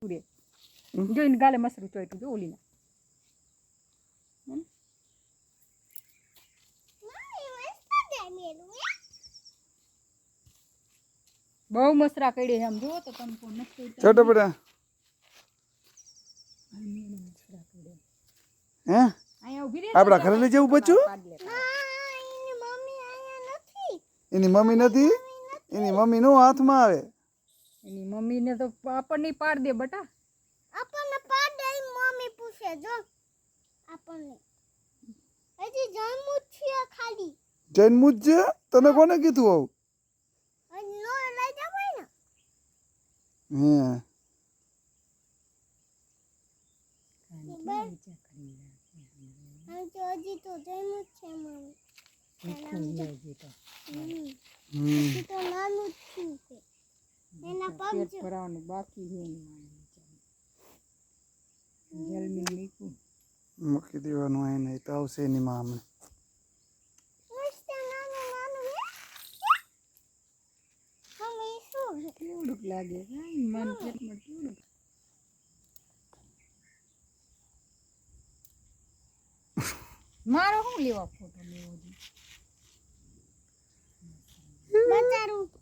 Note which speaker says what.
Speaker 1: રે જોઈને ગાલે મસરું ચોઈટું જો ઓલીના બહુ મસરા કઈડે એમ જો તો તમે કોણ નથી
Speaker 2: છોટો બેટા હે
Speaker 1: અહીંયા ઊભી રહે
Speaker 2: આપડા ઘરે લઈ જવું બચ્ચું એની મમ્મી નથી એની મમ્મી નો હાથમાં આવે
Speaker 1: એની મમ્મીને તો આપણને પાડ દે બટા
Speaker 3: આપણને પાડ દે મમ્મી પૂછે જો આપણને હજી જન્મું છે ખાલી
Speaker 2: જન્મું જ છે તને કોને કીધું આવું
Speaker 3: નો લઈ જવાય ને હજી તો જન્મું છે મમ્મી હજી તો નાનું જ છું કે એના પગ
Speaker 1: પેટ ભરાવાનું બાકી છે જલ્દી નીકળું
Speaker 2: મૂકી દેવાનું અહીં નહીં તો આવશે એની માં અમે
Speaker 1: કેવડુંક લાગે મન પેટમાં કેવડુંક મારો શું લેવા ફોટો લેવો છે
Speaker 3: બચારું